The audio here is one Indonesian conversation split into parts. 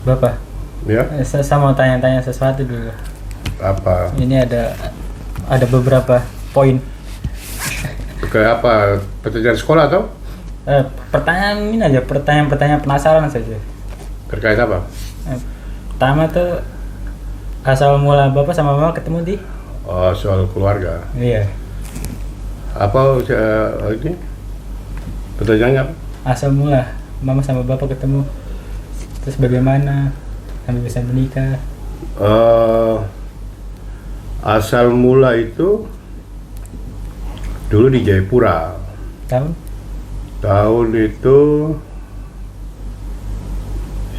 Bapak, Ya, saya mau tanya-tanya sesuatu dulu. apa? Ini ada beberapa poin. Kayak apa? Pekerjaan sekolah atau Pertanyaan ini aja, pertanyaan penasaran saja. terkait apa? Pertama tuh, asal mula Bapak sama Mama ketemu di? Oh, soal keluarga. Iya. Apa ini? Pertanyaannya apa? Asal mula Mama sama Bapak ketemu. Terus bagaimana sampai bisa menikah? Asal mula itu dulu di Jayapura. Tahun itu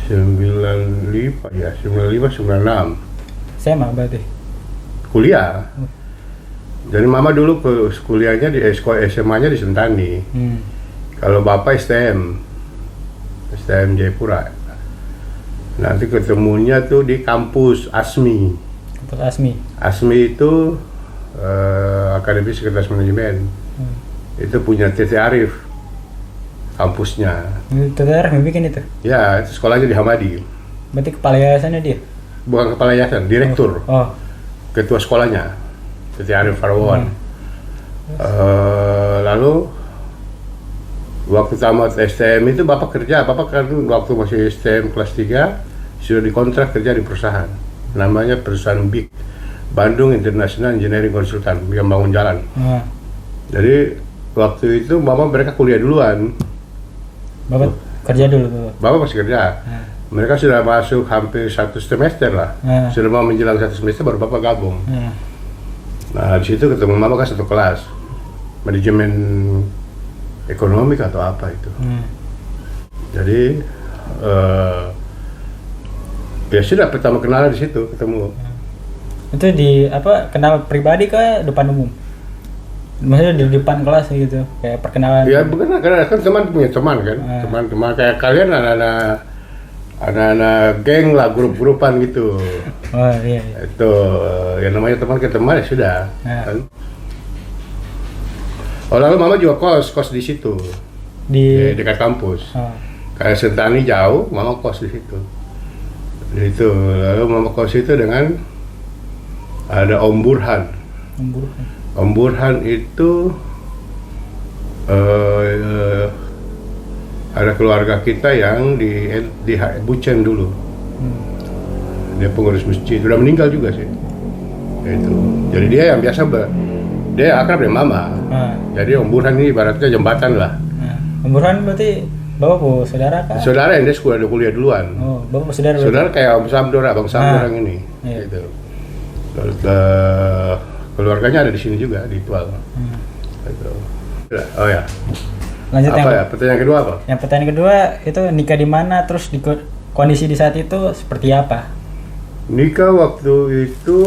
95 ya, 96 SMA berarti. kuliah. Jadi mama dulu kuliahnya di sekolah SMA-nya di Sentani. Kalau bapak STM Jayapura. Nanti ketemunya tuh di kampus ASMI. Kampus ASMI. ASMI itu Akademi Sekretaris Manajemen. Itu punya Tete Arif kampusnya. Terakhir bikin itu. Ya, itu sekolahnya di Hamadi. Berarti kepala yayasannya dia. Bukan kepala yayasan, direktur. Oh. Ketua sekolahnya Tete Arif Farwawan. Lalu waktu tamat STM itu bapak kerja, bapak kan waktu masih STM kelas 3 sudah dikontrak kerja di perusahaan namanya perusahaan BIC, Bandung International Engineering Consultant, yang bangun jalan. Jadi waktu itu mereka kuliah duluan. Bapak kerja dulu tuh. Bapak masih kerja. Mereka sudah masuk hampir 1 semester lah. Sudah mau menjelang 1 semester baru bapak gabung. Nah di situ ketemu mama kan satu kelas, manajemen ekonomi atau apa itu. Jadi ya sudah pertama kenalan di situ ketemu. Itu di apa, kenal pribadi ke depan umum? Maksudnya di depan kelas gitu, kayak perkenalan? Ya bukan, karena kan teman punya teman kan, teman-teman kayak kalian anak-anak geng lah, grup-grupan gitu. Oh iya. Itu yang namanya teman ke teman ya sudah. Kan? Oh lalu mama juga kos di situ di dekat kampus. Kayak Sentani jauh, mama kos di situ. Itu lalu mama kos itu dengan ada Om Burhan. Om Burhan itu ada keluarga kita yang di Bucen dulu. Dia pengurus masjid, sudah meninggal juga sih. Itu. Jadi dia yang biasa dia akrab dengan mama. Jadi Om Burhan ini ibaratnya jembatan lah. Om Burhan berarti bapak saudara kah? Saudara yang dia kuliah duluan. Oh, bapak saudara. Saudara kayak Om Samdor, Abang Samdor yang ini. Iya. Gitu. Keluarganya ada di sini juga di Tual. Gitu. Oh ya. Lanjut apa ya? Pertanyaan kedua apa? Yang pertanyaan kedua itu nikah di mana, terus di kondisi di saat itu seperti apa? Nikah waktu itu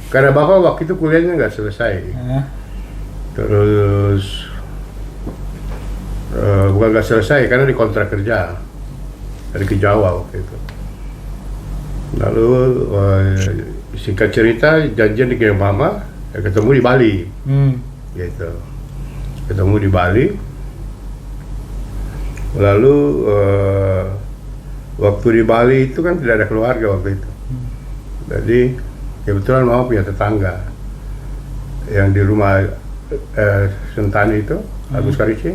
karena bapak waktu itu kuliahnya nggak selesai. Terus bukan nggak selesai karena di kontrak kerja dari ke Jawa waktu itu. Lalu singkat cerita janjian di mama ketemu di Bali. Gitu. Ketemu di Bali. Lalu waktu di Bali itu kan tidak ada keluarga waktu itu. Jadi kebetulan mama punya tetangga yang di rumah Sentani itu, Agus Karici.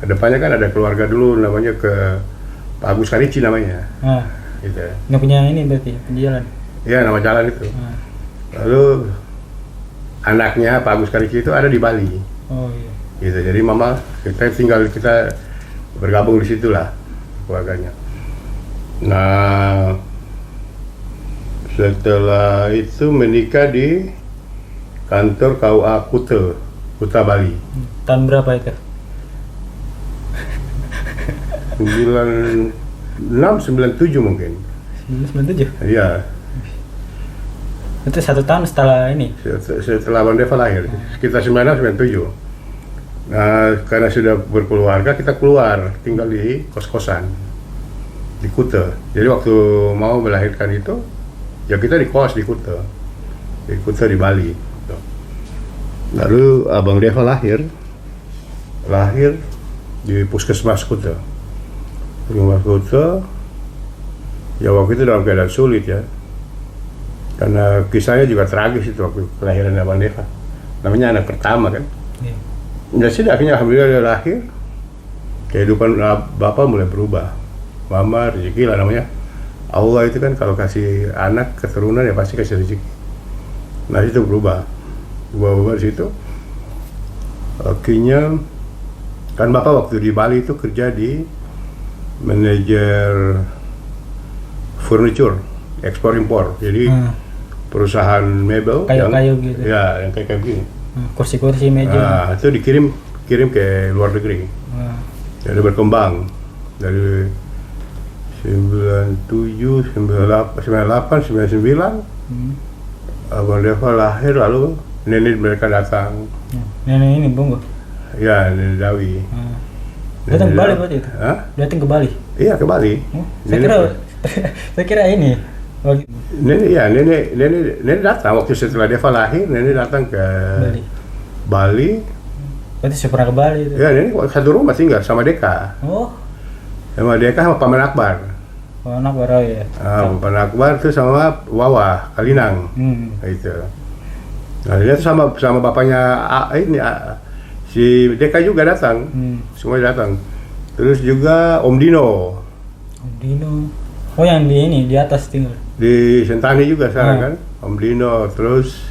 Depannya kan ada keluarga dulu namanya ke Pak Agus Karici namanya. Gitu. Nggak punya ini berarti penjualan? Iya, nama jalan itu. Lalu anaknya Pak Agus Karici itu ada di Bali. Oh iya. Gitu. Jadi mama kita bergabung di situ lah keluarganya. Nah setelah itu menikah di kantor KUA Kuta Bali. Tahun berapa itu? 96-97 mungkin. 97? Iya. Itu 1 tahun setelah ini? Setelah Bang Deva lahir, sekitar 96-97. Nah, karena sudah berkeluarga, kita keluar, tinggal di kos-kosan di Kuta. Jadi waktu mau melahirkan itu, ya kita di kos di Kuta di Bali. Lalu Abang Deva lahir di Puskesmas Kuta. Ya waktu itu dalam keadaan sulit ya, karena kisahnya juga tragis itu waktu kelahiran Abang Deva. Namanya anak pertama kan. Iya. Ya sudah, akhirnya alhamdulillah dia lahir. Kehidupan bapak mulai berubah. Mama rezeki lah namanya. Allah itu kan kalau kasih anak keturunan ya pasti kasih rezeki. Nah itu berubah di situ. Akhirnya kan bapak waktu di Bali itu kerja di manajer furniture ekspor impor. Jadi perusahaan mebel Kayu-kayu gitu. Ya, yang kayak begini. Kursi-kursi meja. Nah, itu dikirim ke luar negeri. Jadi berkembang dari 97, 98, 99. Abang Deva lahir, lalu nenek mereka datang. Nenek ini Bongo. Ya, nenek Dawi. Datang ke Bali berarti itu? Hah? Datang ke Bali? Iya, ke Bali. Saya kira ini. Nenek datang waktu setelah Deva lahir, nenek datang ke Bali. Berarti saya pernah ke Bali itu. Ya, nenek satu rumah tinggal sama Deka. Oh. Sama Deka sama Paman Akbar. Paman Akbar ya. Paman Akbar itu sama Wawa Kalinang. Itu. Nah, dia tuh sama bapaknya si Deka juga datang. Semua datang. Terus juga Om Dino. Om Dino. Oh, yang di atas tinggal. Di Sentani juga sekarang kan. Om Dino, terus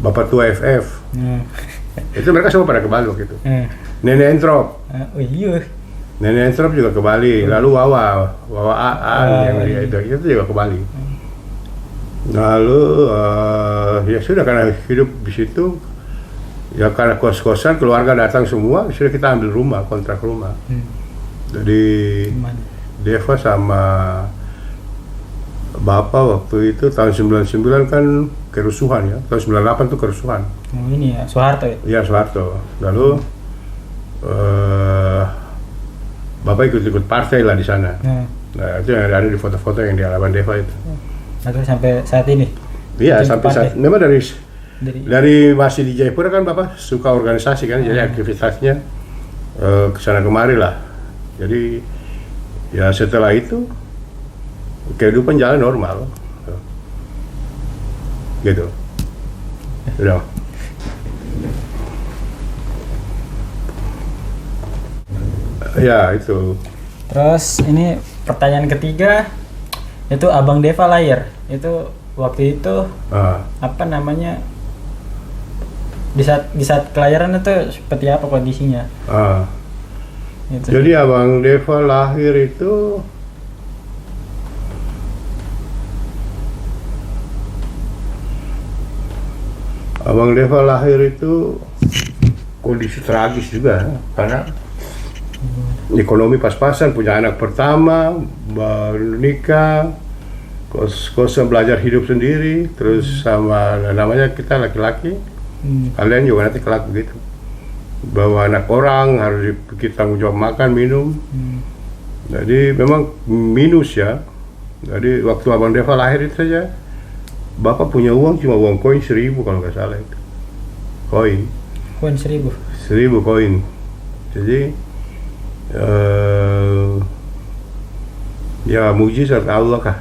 Bapak Tua FF. Itu mereka semua pada ke Bali waktu itu. Nenek Entrop. Oh iya. Nenek Entrop juga ke Bali. Lalu Wawa Aan yang dia itu juga ke Bali. Lalu ya sudah, karena hidup di situ ya, karena kos-kosan keluarga datang semua, sudah kita ambil rumah, kontrak rumah. Jadi Deva sama Bapak waktu itu tahun 99 kan kerusuhan ya, tahun 98 tuh kerusuhan. Oh ini ya, Soeharto ya? Iya, Soeharto. Lalu Bapak ikut partai lah di sana. Nah itu yang ada di foto-foto yang di halaman Deva itu. Atau sampai saat ini? Iya, sampai saat memang dari masih di Jayapura kan Bapak suka organisasi kan, jadi aktivitasnya kesana kemari lah. Jadi ya setelah itu kehidupan jalan normal, gitu. Udah. Ya itu. Terus ini pertanyaan ketiga, itu Abang Deva lahir itu waktu itu apa namanya, di saat kelahiran itu seperti apa kondisinya? Gitu. Jadi Abang Deva lahir itu kondisi tragis juga, karena ekonomi pas-pasan, punya anak pertama, baru nikah, kos-kosan, belajar hidup sendiri, terus sama namanya kita laki-laki, kalian juga nanti kelak begitu. Bawa anak orang, harus kita tanggung jawab makan, minum. Jadi memang minus ya. Jadi waktu Abang Deva lahir itu saja, Bapak punya uang cuma uang koin 1000 kalau nggak salah itu. Koin 1000 koin. Jadi ya mujizat Allah kah.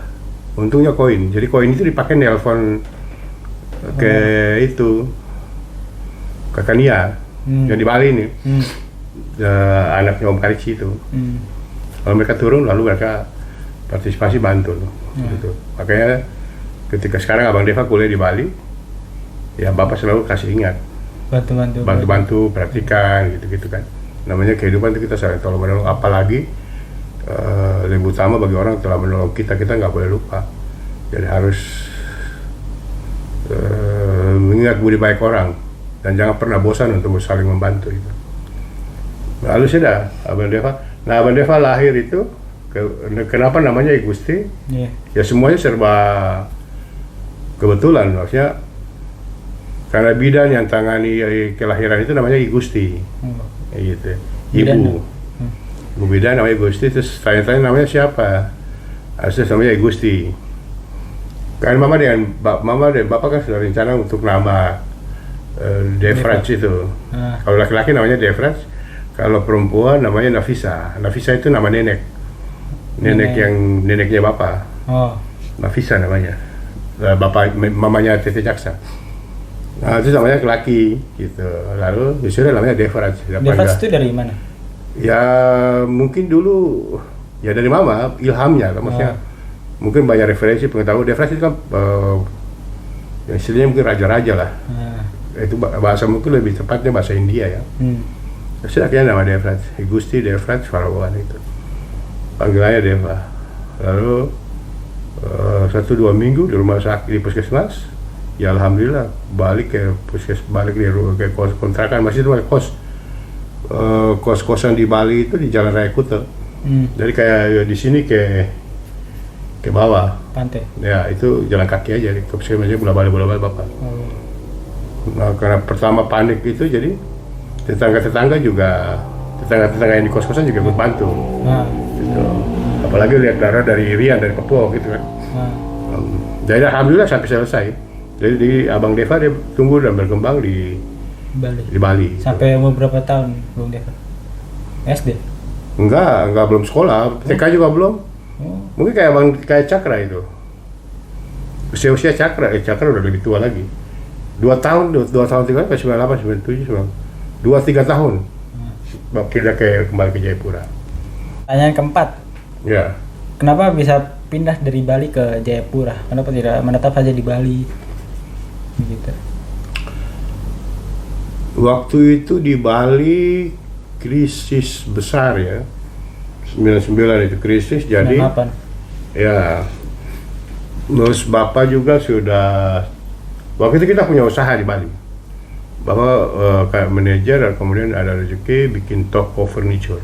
Untungnya koin. Jadi koin itu dipakai nelpon ke itu Kakania yang di Bali ini. Anaknya Om Karici itu. Kalau mereka turun lalu mereka partisipasi bantu gitu. Makanya ketika sekarang Abang Deva kuliah di Bali, ya Bapak selalu kasih ingat bantu perhatikan gitu kan. Namanya kehidupan itu kita saling tolong menolong, apalagi lebih utama bagi orang yang telah menolong kita nggak boleh lupa. Jadi harus mengingat budi baik orang dan jangan pernah bosan untuk saling membantu itu. Lalu sudah Abang Deva. Nah, Abang Deva lahir itu kenapa namanya I Gusti? Ya semuanya serba kebetulan, maksudnya karena bidan yang tangani kelahiran itu namanya I Gusti. Gitu. Ibu bidan namanya I Gusti, terus tanya-tanya namanya siapa? Asli namanya I Gusti. Karena mama dan bapak kan sudah rencana untuk nama Devraj itu. Kalau laki-laki namanya Devraj, kalau perempuan namanya Nafisa. Nafisa itu nama nenek. neneknya bapak, Oh. Nafisa namanya. Mamanya Tete Jaksa. Nah, itu namanya laki gitu. Lalu sudah namanya Devraj. Devraj itu dari mana? Ya mungkin dulu ya dari mama ilhamnya, maksudnya mungkin banyak referensi pengetahuan. Devraj itu kan ya istilahnya mungkin raja-raja lah. Itu bahasa mungkin lebih tepatnya bahasa India ya. Sudah akhirnya nama Devraj, Gusti Devraj Farawan itu. Panggilannya Deva. Lalu 1-2 minggu di rumah sakit di puskesmas, ya alhamdulillah balik ke ke kontrakan, masih itu kos kos-kosan di Bali itu di Jalan Raya Kuta. Jadi kayak di sini ke bawah Pantai. ya, itu jalan kaki aja di puskesmas aja, bola balik bapak. Nah, karena pertama panik itu, jadi tetangga yang di kos-kosan juga ikut bantu. Gitu. Apalagi lihat darah dari Rian, dari Papua gitu kan. Jadi alhamdulillah sampai selesai. Jadi di Abang Deva dia tumbuh dan berkembang di Bali. Sampai umur berapa tahun Bang Deva? SD? Enggak belum sekolah, TK juga belum. Mungkin kayak Cakra itu. Usia Cakra udah lebih tua lagi. 2 tahun 3 ke 98, 97, 2-3 tahun. Pindah kembali ke Jayapura. Pertanyaan keempat. Ya. Kenapa bisa pindah dari Bali ke Jayapura? Kenapa tidak menetap saja di Bali? Gitu. Waktu itu di Bali krisis besar ya. 99 itu krisis, jadi 98. ya. Terus Bapak juga sudah, waktu itu kita punya usaha di Bali. Bapak kayak manajer, kemudian ada rezeki bikin toko furniture.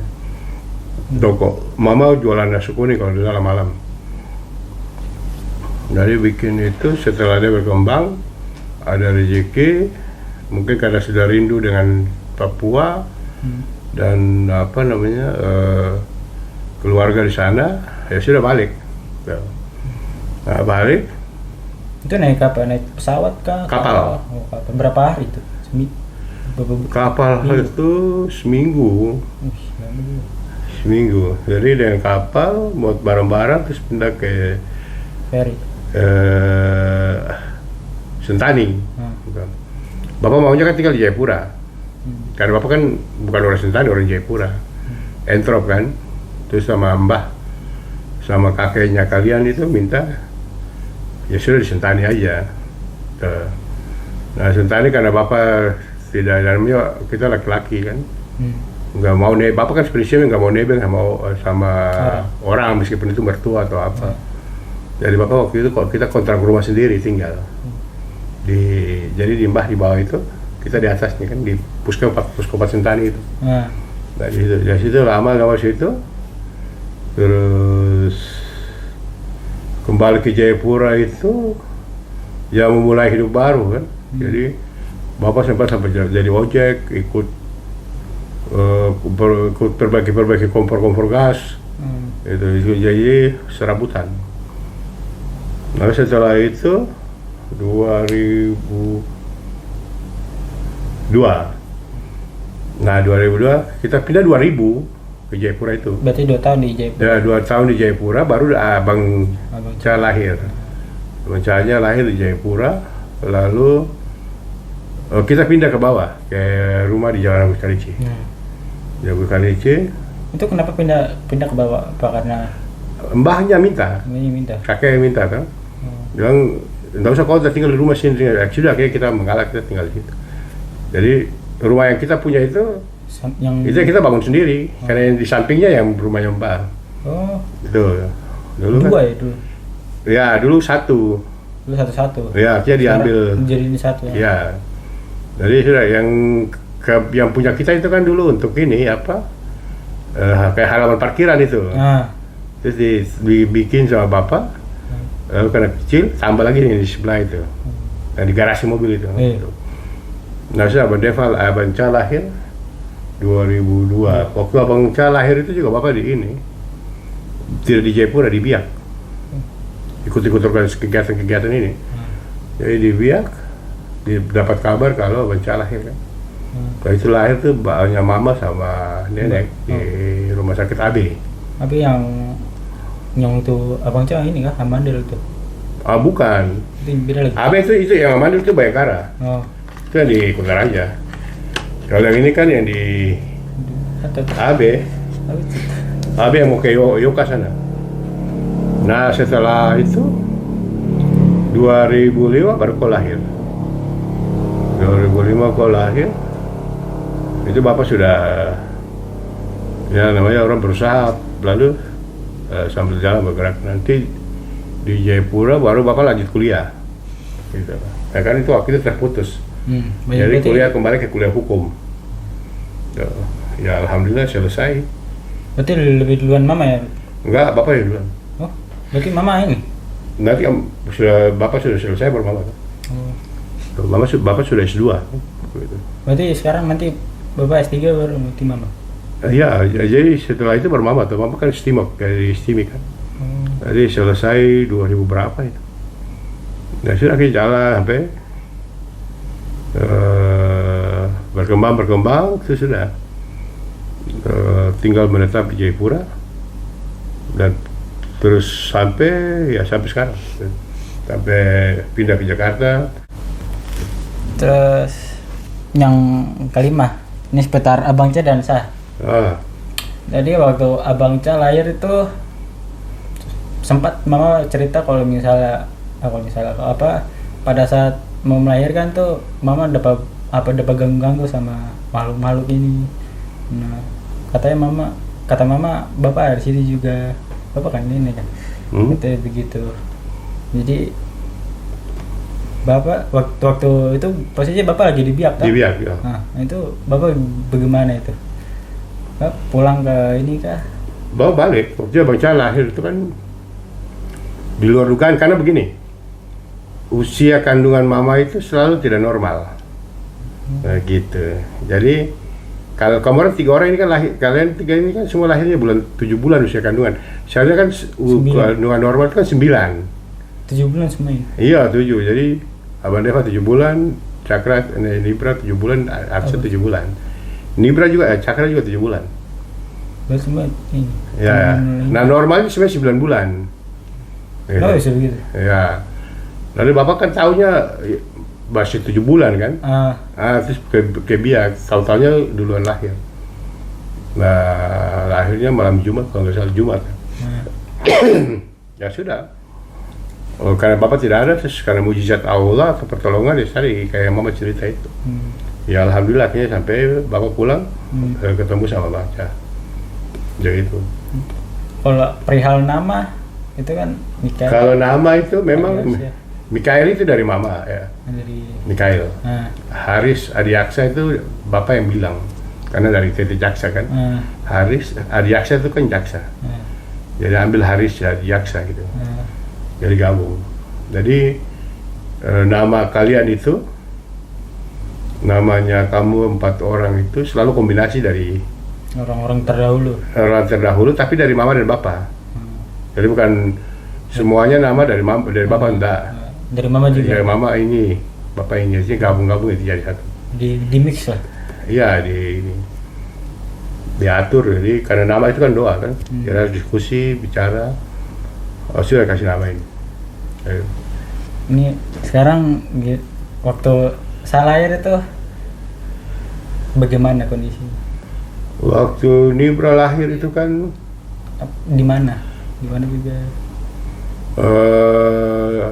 Toko, mama jualan nasi kuning kalau dulu malam. Jadi bikin itu, setelah dia berkembang, ada rezeki, mungkin karena sudah rindu dengan Papua dan keluarga di sana, ya sudah balik. Nah, balik. Itu naik apa? Naik pesawat kah? Kapal. Oh, kapal. Berapa hari itu? Kapal itu seminggu. Jadi dengan kapal buat barang-barang terus pindah ke ferry. Sentani. Bapak maunya kan tinggal di Jayapura. Karena Bapak kan bukan orang Sentani, orang Jayapura. Entrop kan. Terus sama mbah sama kakeknya kalian itu minta ya sudah di Sentani aja. Nah, Sentani karena Bapak tidak, dalamnya kita laki-laki kan. Nggak mau Bapak kan prinsipnya nggak mau nebeng sama orang meskipun itu mertua atau apa. Jadi Bapak waktu itu kita kontrak rumah sendiri tinggal. Jadi di mbah di bawah itu, kita di atasnya kan di Puskesmas Sentani itu. Dari situ lama situ. Terus kembali ke Jayapura itu ya memulai hidup baru kan. Jadi Bapak sampai jadi ojek, ikut perbaiki kompor gas, itu jadi serabutan. Lalu setelah itu 2002, nah 2002 kita pindah 2000 ke Jayapura itu. Berarti 2 tahun di Jayapura. Ya, 2 tahun di Jayapura, baru Abang Cha lahir. Abang Cha-nya lahir di Jayapura, lalu kita pindah ke bawah, ke rumah di Jalan Agus Kalici. Jalan Kalici. Itu kenapa pindah ke bawah? Apa karena mbahnya minta? Kakek minta kan? Bilang nggak usah, kau tinggal di rumah sini. Sudah, akhirnya kita mengalah, kita tinggal di situ. Jadi rumah yang kita punya itu itu kita bangun sendiri, karena yang di sampingnya yang rumahnya mbah. Oh. Itu dulu dua kan? Ya dulu. Ya dulu satu. Dulu satu. Ya, akhirnya diambil. Jadi ini satu. Ya. Jadi sudah yang punya kita itu kan dulu untuk ini kayak halaman parkiran itu. Terus dibikin sama bapak. Lalu karena kecil, tambah lagi di sebelah itu. Nah, di garasi mobil itu. Nah, sudah Abang Cha lahir 2002. Waktu Abang Cha lahir itu juga bapak tidak di Jayapura, di Biak. Ikut-ikut kegiatan ini. Jadi di Biak dapat kabar kalau Abang Cha lahir kan. Kalau itu lahir tuh banyak mama sama nenek di rumah sakit AB. AB yang Nyong tuh abang Cang ini kah Amandel tuh. Ah bukan. Itu yang beda lagi. AB itu yang Amandel itu Bayangkara. Oh. Itu yang di Kuntaraja. Kalau yang ini kan yang di Atau AB. apa itu? AB yang mau ke Yoka sana. Nah setelah itu 2005 baru kau lahir. 2005 kau lahir. Itu bapak sudah, ya namanya orang berusaha lalu sambil jalan bergerak. Nanti di Jayapura baru bapak lanjut kuliah. Gitu. Ya kan itu waktu itu terputus. Jadi kuliah kembali ke kuliah hukum. Ya alhamdulillah selesai. Berarti lebih duluan mama ya? Enggak, bapak yang duluan. Oh, berarti mama ini? Nanti bapak sudah selesai baru mama. Oh. Bapak sudah S2. Gitu. Berarti sekarang nanti bapak S3 baru nanti mama? Iya, jadi setelah itu baru mama tuh. Mama kan STIMOK, dari STIMI kan. Jadi selesai 2000 berapa itu. Nah sudah kita jalan sampai berkembang itu sudah. Tinggal menetap di Jayapura dan terus sampai sekarang sampai pindah ke Jakarta. Terus yang kelima ini seputar Abang Ca dan Sah. Jadi waktu Abang Ca lahir itu sempat mama cerita kalau misalnya apa pada saat mau melahirkan tuh mama dapat ganggu sama makhluk ini. Nah, kata mama bapak ada di sini juga, bapak kan ini kan, katanya begitu. Jadi bapak waktu itu posisinya bapak lagi di Biak kan? Di Biak ya. Nah itu bapak bagaimana itu? Bapak pulang ke ini kah? Bawa balik, waktu Abang Ca lahir itu kan di luar dugaan karena begini, usia kandungan mama itu selalu tidak normal. Nah, gitu. Jadi kalau kemarin 3 orang ini kan lahir, kalian 3 ini kan semua lahirnya 7 bulan usia kandungan. Seharusnya kan kandungan normal itu kan 9. 7 bulan semuanya? Iya 7, jadi Abang Deva 7 bulan, Cakra, Nibra 7 bulan, Aksa 7 bulan. Nibra juga, Cakra juga 7 bulan. Berarti semua ini? Ya, nah normalnya sebenarnya 9 bulan. Oh bisa begitu? Ya, lalu bapak kan tahunya masih 7 bulan kan? Terus ke Biak, tahu-tahunya duluan lahir. Nah, lahirnya malam Jumat, kalau nggak salah Jumat. Ya sudah. Oh, karena bapak tidak ada, terus karena mujizat Allah atau pertolongan ya tadi kayak mama cerita itu. Ya alhamdulillah akhirnya sampai bapak pulang ketemu sama Bang Ca. Jadi itu. Kalau perihal nama itu kan Mikael. Kalau nama itu memang Mikael itu dari mama ya. Dari Mikael. Haris Adiaksa itu bapak yang bilang karena dari TT Jaksa kan. Haris Adiaksa itu kan jaksa. Jadi ambil Haris Adiaksa gitu. Jadi gabung. Jadi nama kalian itu, namanya kamu 4 orang itu selalu kombinasi dari orang-orang terdahulu. Orang terdahulu, tapi dari mama dan bapak. Jadi bukan semuanya nama dari mama, dari bapak enggak. Dari mama juga. Dari mama ini, bapak ini jadi gabung-gabung itu jadi satu. Di mix lah. Iya diatur. Jadi karena nama itu kan doa kan. Jadi diskusi, bicara. Oh sudah kasih nama ini. Ini sekarang waktu saya lahir itu bagaimana kondisinya? Waktu Nibra lahir itu kan di mana? Di mana juga?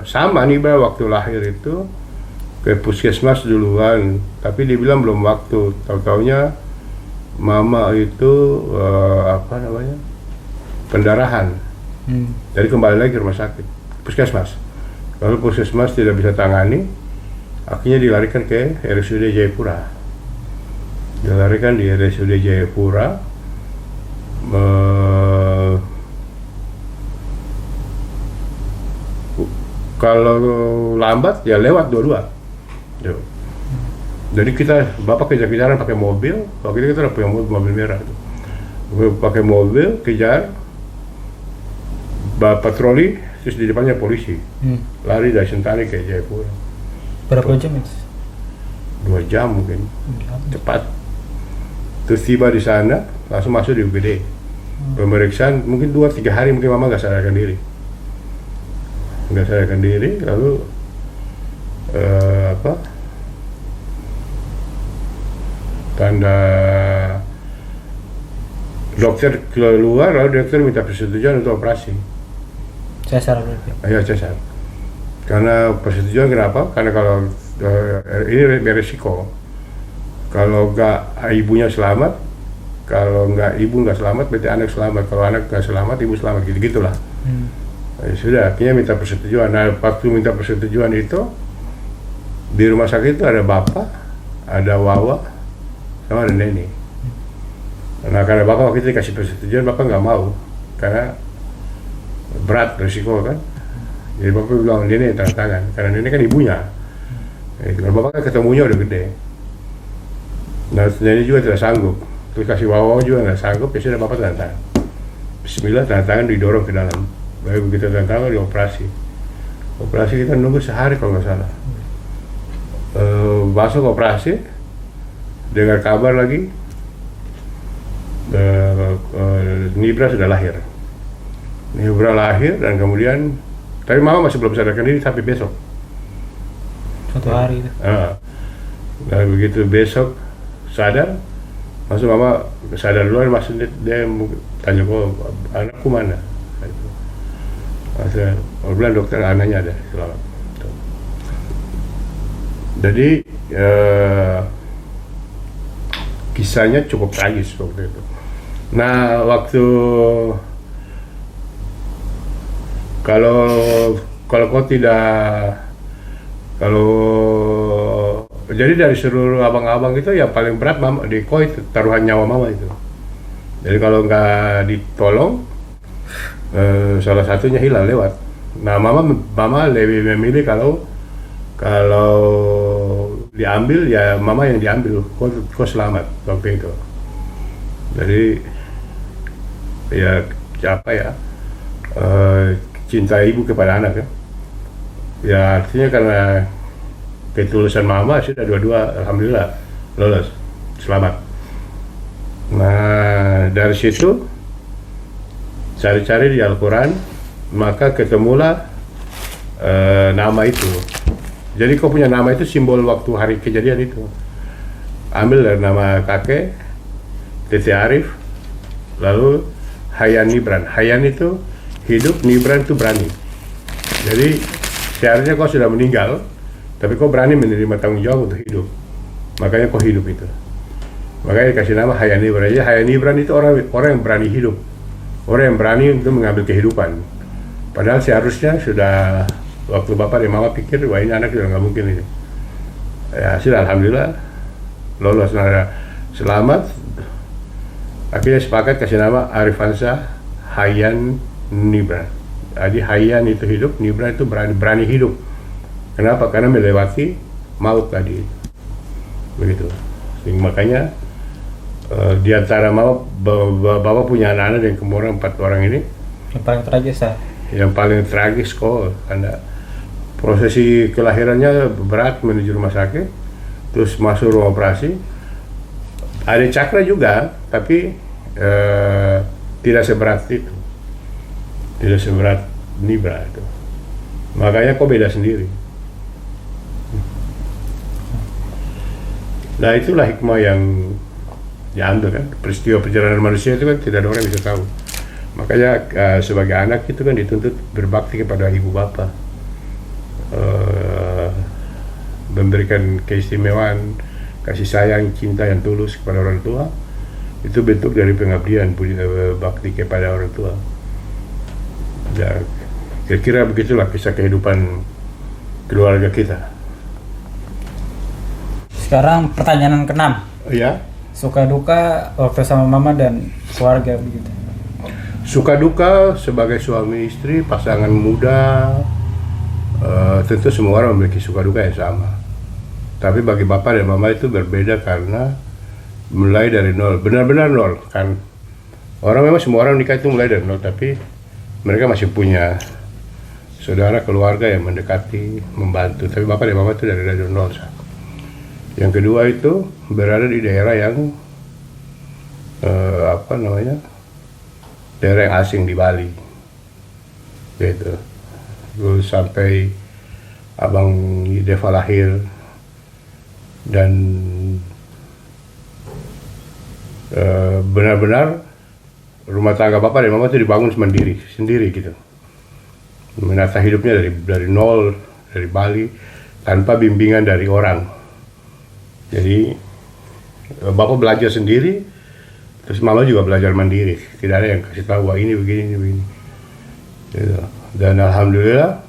Sama Nibra waktu lahir itu ke puskesmas duluan, tapi dia bilang belum waktu. Tahu-taunya mama itu pendarahan. Jadi kembali lagi ke rumah sakit, puskesmas. Lalu puskesmas tidak bisa tangani, akhirnya dilarikan ke RSUD Jayapura. Dilarikan di RSUD Jayapura. Kalau lambat ya lewat dua-dua. Jadi bapak kejar-kejaran pakai mobil. Waktu itu kita udah punya mobil merah. Pakai mobil kejar. Patroli, terus di depannya polisi. Lari dari Sentani ke Jayapura. Berapa jam itu? 2 jam mungkin. Cepat. Terus tiba di sana, langsung masuk di UGD. Pemeriksaan mungkin 2-3 hari mungkin mama nggak sadarkan diri. Lalu apa? Tanda dokter keluar, lalu dokter minta persetujuan untuk operasi. Sesar berarti. Ya cesar. Karena persetujuan kenapa? Karena kalau ini beresiko. Kalau nggak ibunya selamat, kalau nggak ibu nggak selamat, berarti anak selamat. Kalau anak nggak selamat, ibu selamat. Gitu-gitulah. Ya sudah, akhirnya minta persetujuan. Nah, waktu minta persetujuan itu di rumah sakit itu ada bapak, ada Wawa, sama ada Neni. Nah, karena bapak waktu itu dikasih persetujuan, bapak nggak mau karena berat risiko kan. Jadi bapak bilang Neni tanda tangan, karena Neni kan ibunya. Kalau bapak kan ketemunya udah gede. Nah, Neni juga tidak sanggup. Terus kasih Wawa juga nggak sanggup, ya sudah bapak tanda tangan. Bismillah, tanda tangan didorong ke dalam. Baru begitu tanda tangan dioperasi. Operasi kita nunggu sehari kalau nggak salah. Masuk operasi, dengar kabar lagi, Nibra sudah lahir. Nibra lahir dan kemudian, tapi mama masih belum sadarkan diri sampai besok. Satu hari itu. Dan begitu besok sadar, masuk mama sadar duluan, masuk dia tanya kok anakku mana? Maksudnya, bilang dokter anaknya ada selamat. Jadi kisahnya cukup tragis waktu itu. Nah, jadi dari seluruh abang-abang itu yang paling berat mama di koi taruhan nyawa mama itu. Jadi kalau nggak ditolong, salah satunya hilang lewat. Nah, mama lebih memilih kalau diambil ya mama yang diambil, kok selamat waktu itu. Jadi ya apa ya, cinta ibu kepada anak ya. Ya artinya karena ketulusan mama sudah dua-dua alhamdulillah lolos selamat. Nah, dari situ cari-cari di Al-Quran, maka ketemulah nama itu. Jadi kau punya nama itu simbol waktu hari kejadian itu. Ambil dari nama kakek, Tete Arif, lalu Hayan Nibran. Hayan itu hidup, Nibran itu berani. Jadi seharusnya kau sudah meninggal, tapi kau berani menerima tanggung jawab untuk hidup. Makanya kau hidup itu. Makanya dikasih nama Hayan Nibran. Jadi Hayan Nibran itu orang yang berani hidup. Orang yang berani untuk mengambil kehidupan. Padahal seharusnya sudah waktu bapak dan mama pikir, wah ini anak sudah nggak mungkin ini. Ya sudah alhamdulillah lolos, nah, selamat. Akhirnya sepakat kasih nama Arifansa Hayan Nibran. Jadi Hayan itu hidup, Nibran itu berani hidup. Kenapa? Karena melewati maut tadi. Begitu. Makanya di antara bapak punya anak-anak dan kemudian 4 orang ini. Yang paling tragis ya? Yang paling tragis kok, karena prosesi kelahirannya berat menuju rumah sakit, terus masuk ruang operasi. Ada cakra juga, tapi tidak seberat itu, tidak seberat Nibra itu. Makanya kok beda sendiri. Nah itulah hikmah yang diambil kan, peristiwa perjalanan manusia itu kan tidak ada orang yang bisa tahu. Makanya sebagai anak itu kan dituntut berbakti kepada ibu bapa, memberikan keistimewaan, kasih sayang, cinta yang tulus kepada orang tua. Itu bentuk dari pengabdian, bakti kepada orang tua. Ya, kira-kira begitulah kisah kehidupan keluarga kita. Sekarang pertanyaan ke-6. Ya. Suka duka waktu sama mama dan keluarga begitu. Suka duka sebagai suami istri, pasangan muda, tentu semua orang memiliki suka duka yang sama. Tapi bagi bapak dan mama itu berbeda karena mulai dari nol, benar-benar nol kan. Orang memang semua orang nikah itu mulai dari nol, tapi mereka masih punya saudara keluarga yang mendekati, membantu. Tapi bapak dan mama itu dari nol. Yang kedua itu berada di daerah yang daerah yang asing di Bali, gitu. Terus sampai abang Deva lahir, dan benar-benar rumah tangga bapak dan mama itu dibangun sendiri gitu, menata hidupnya dari nol, dari Bali, tanpa bimbingan dari orang. Jadi bapak belajar sendiri, terus mama juga belajar mandiri, tidak ada yang kasih tahu wah ini begini gitu. Dan alhamdulillah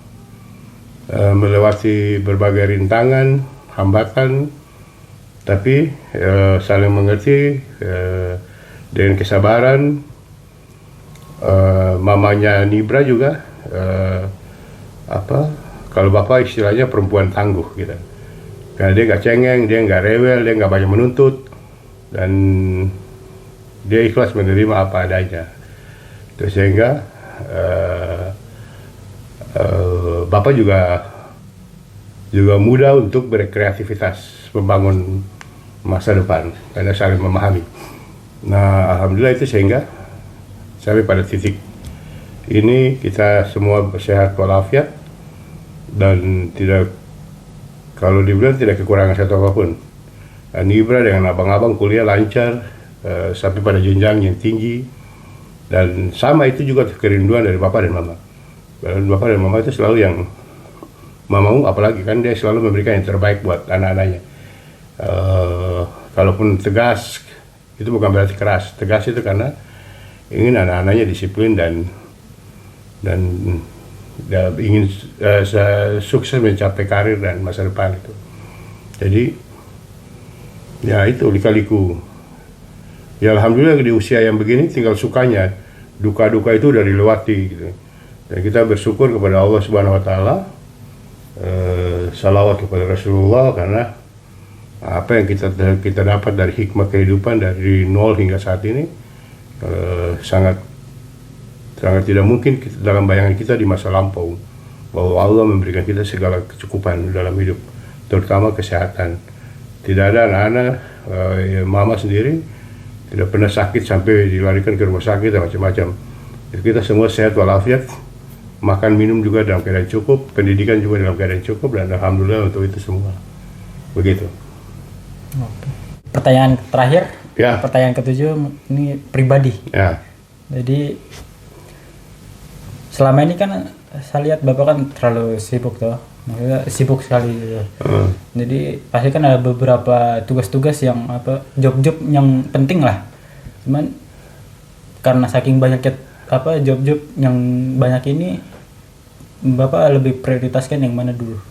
melewati berbagai rintangan, hambatan, tapi saling mengerti, dengan kesabaran. Mamanya Nibra juga kalau bapak istilahnya perempuan tangguh gitu, karena dia nggak cengeng, dia nggak rewel, dia nggak banyak menuntut, dan dia ikhlas menerima apa adanya. Terus sehingga bapak juga mudah untuk berkreativitas membangun masa depan karena saling memahami. Nah, alhamdulillah itu sehingga sampai pada titik ini kita semua sehat walafiat dan kalau dibilang tidak kekurangan satu apapun. Nibra dengan abang-abang kuliah lancar sampai pada jenjang yang tinggi, dan sama itu juga kerinduan dari bapak dan mama. Dan bapak dan mama itu selalu yang mamamu, apalagi kan dia selalu memberikan yang terbaik buat anak-anaknya. Kalaupun tegas itu bukan berarti keras, tegas itu karena ingin anak-anaknya disiplin dan ingin sukses mencapai karir dan masa depan itu. Jadi ya itu lika-liku. Ya alhamdulillah di usia yang begini tinggal sukanya, duka-duka itu udah dilewati gitu. Dan kita bersyukur kepada Allah Subhanahu wa taala, salawat kepada Rasulullah, karena apa yang kita dapat dari hikmah kehidupan dari nol hingga saat ini sangat tidak mungkin dalam bayangan kita di masa lampau, bahwa Allah memberikan kita segala kecukupan dalam hidup, terutama kesehatan. Tidak ada anak-anak, mama sendiri tidak pernah sakit sampai dilarikan ke rumah sakit dan macam-macam. Kita semua sehat walafiat, makan minum juga dalam keadaan cukup, pendidikan juga dalam keadaan cukup, dan alhamdulillah untuk itu semua. Begitu. Oke. Pertanyaan terakhir, ya. Pertanyaan ketujuh ini pribadi. Ya. Jadi selama ini kan saya lihat bapak kan terlalu sibuk tuh, maksudnya sibuk sekali gitu. Jadi pasti kan ada beberapa tugas-tugas yang job-job yang penting lah. Cuman karena saking banyaknya job-job yang banyak ini, bapak lebih prioritaskan yang mana dulu?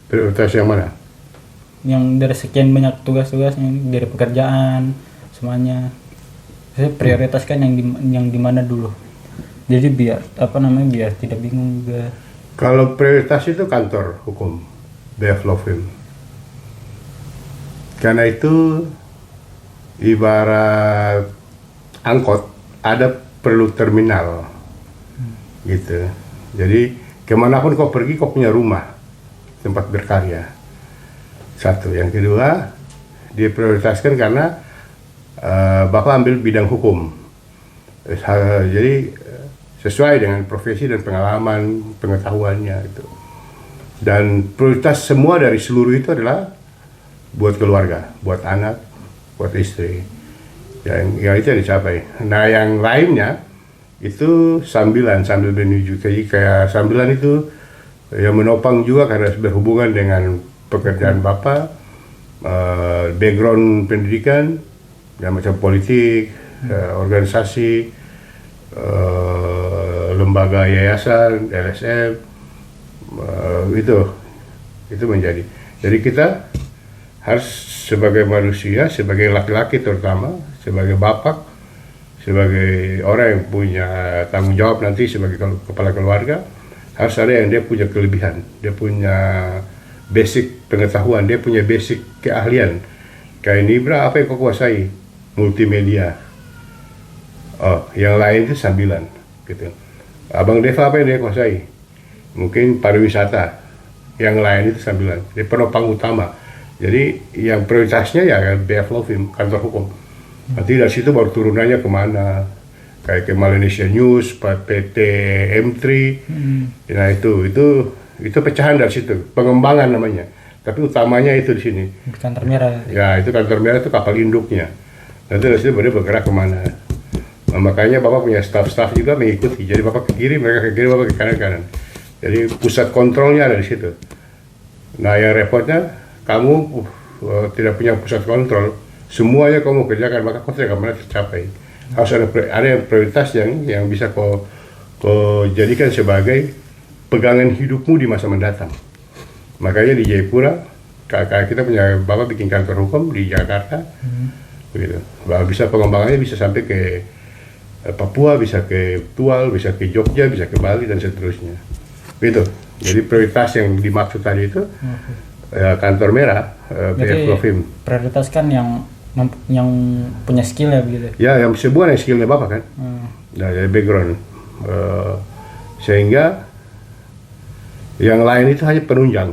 Prioritas yang mana? Yang dari sekian banyak tugas-tugas yang dari pekerjaan semuanya, saya prioritaskan yang di mana dulu. Jadi biar biar tidak bingung juga. Kalau prioritas itu kantor hukum, BF Law Firm. Karena itu ibarat angkot ada perlu terminal, gitu. Jadi kemanapun kau pergi kau punya rumah, tempat berkarya. Satu, yang kedua diprioritaskan karena bapak ambil bidang hukum, jadi sesuai dengan profesi dan pengetahuannya itu. Dan prioritas semua dari seluruh itu adalah buat keluarga, buat anak, buat istri. Yang itu yang dicapai. Nah yang lainnya itu sambil menuju kayak sambilan itu yang menopang juga karena berhubungan dengan pekerjaan bapak, background pendidikan, dan macam politik, organisasi, lembaga yayasan, LSM, itu menjadi. Jadi kita harus sebagai manusia, sebagai laki-laki terutama, sebagai bapak, sebagai orang yang punya tanggung jawab nanti sebagai kepala keluarga, harus ada yang dia punya kelebihan, dia punya basic pengetahuan, dia punya basic keahlian. Kayak Nibra, apa yang kau kuasai? Multimedia. Oh, yang lain itu sambilan, gitu. Abang Deva apa yang dia kuasai? Mungkin pariwisata. Yang lain itu sambilan. Dia penopang utama. Jadi yang prioritasnya ya BF Law Firm, kantor hukum. Nanti dari situ baru turunannya kemana, kayak ke Malaysia News, PT M3. Nah itu pecahan dari situ, pengembangan namanya. Tapi utamanya itu di sini. Kantor merah. Ya itu kantor merah itu kapal induknya. Nanti dari situ baru bergerak kemana. Nah, makanya Bapak punya staff-staff juga mengikuti. Jadi Bapak ke kiri, mereka ke kiri, Bapak ke kanan-kanan. Jadi pusat kontrolnya ada di situ. Nah yang repotnya kamu tidak punya pusat kontrol, semuanya kamu kerjakan, maka kau tidak akan tercapai. Harus ada yang prioritas yang bisa kau jadikan sebagai pegangan hidupmu di masa mendatang. Makanya di Jayapura, kayak kita punya Bapak bikin kantor hukum di Jakarta, begitu. Bahwa bisa pengembangannya bisa sampai ke Papua, bisa ke Tual, bisa ke Jogja, bisa ke Bali dan seterusnya. Gitu. Jadi prioritas yang dimaksud tadi itu kantor merah, PF Profim. Prioritaskan yang punya skill ya begitu. Ya, yang sebuah yang skillnya Bapak kan. Nah, dari background. Sehingga yang lain itu hanya penunjang.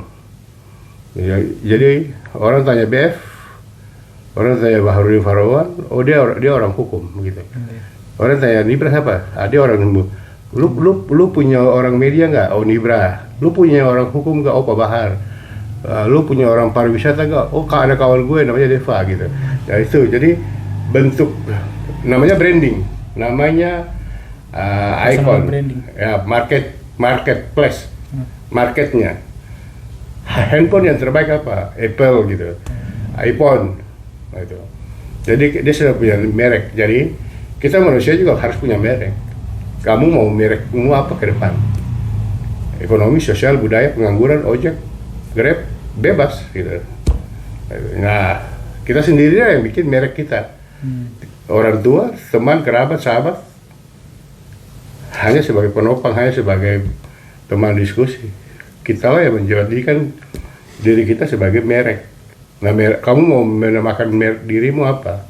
Ya, jadi orang tanya BF, orang tanya Baharudin Farawan, oh dia orang hukum gitu. Orang tanya Nibra siapa? Dia orang lu punya orang media nggak? Oh Nibra. Lu punya orang hukum nggak? Oh Pak Bahar. Lu punya orang pariwisata nggak? Oh ada kawan gue namanya Deva gitu. Ya itu jadi bentuk namanya branding, namanya icon, ya marketplace, marketnya. Handphone yang terbaik apa? Apple gitu, iPhone, gitu. Jadi dia sudah punya merek. Jadi kita manusia juga harus punya merek. Kamu mau merekmu apa ke depan? Ekonomi, sosial, budaya, pengangguran, ojek, Grab, bebas gitu. Nah, kita sendiri yang bikin merek kita. Orang tua, teman, kerabat, sahabat, hanya sebagai penopang, hanya sebagai teman diskusi. Kita lah yang menjadikan diri kita sebagai merek. Nah, kamu mau menamakan merek dirimu apa?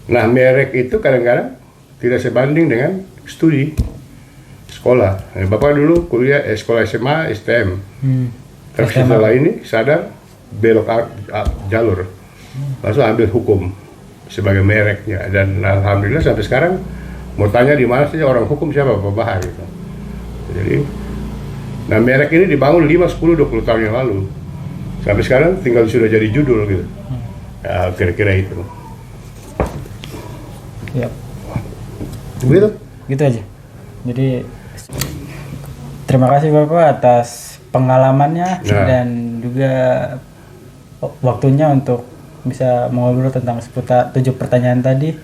Nah, merek itu kadang-kadang tidak sebanding dengan studi sekolah. Bapak dulu kuliah sekolah SMA STM. Terus setelah ini sadar belok jalur, langsung ambil hukum sebagai mereknya. Dan alhamdulillah sampai sekarang mau tanya di mana saja orang hukum siapa Pak Bahar gitu. Jadi, nah merek ini dibangun 5, 10, 20 tahun yang lalu. Sampai sekarang tinggal sudah jadi judul gitu. Ya, kira-kira itu. Ya. Begitu? Gitu aja. Jadi terima kasih Bapak atas pengalamannya dan juga waktunya untuk bisa mengobrol tentang seputar 7 pertanyaan tadi.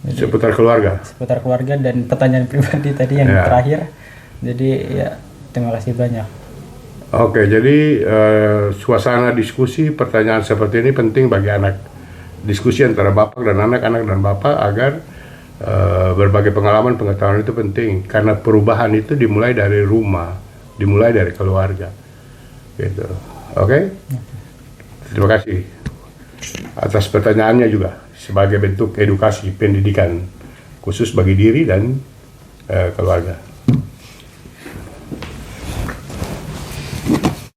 Jadi, seputar keluarga dan pertanyaan pribadi tadi yang terakhir. Jadi ya terima kasih banyak. Oke, jadi suasana diskusi pertanyaan seperti ini penting bagi anak. Diskusi antara bapak dan anak dan bapak agar berbagai pengalaman-pengetahuan itu penting. Karena perubahan itu dimulai dari rumah, dimulai dari keluarga. Gitu. Oke? Terima kasih atas pertanyaannya juga sebagai bentuk edukasi pendidikan khusus bagi diri dan keluarga.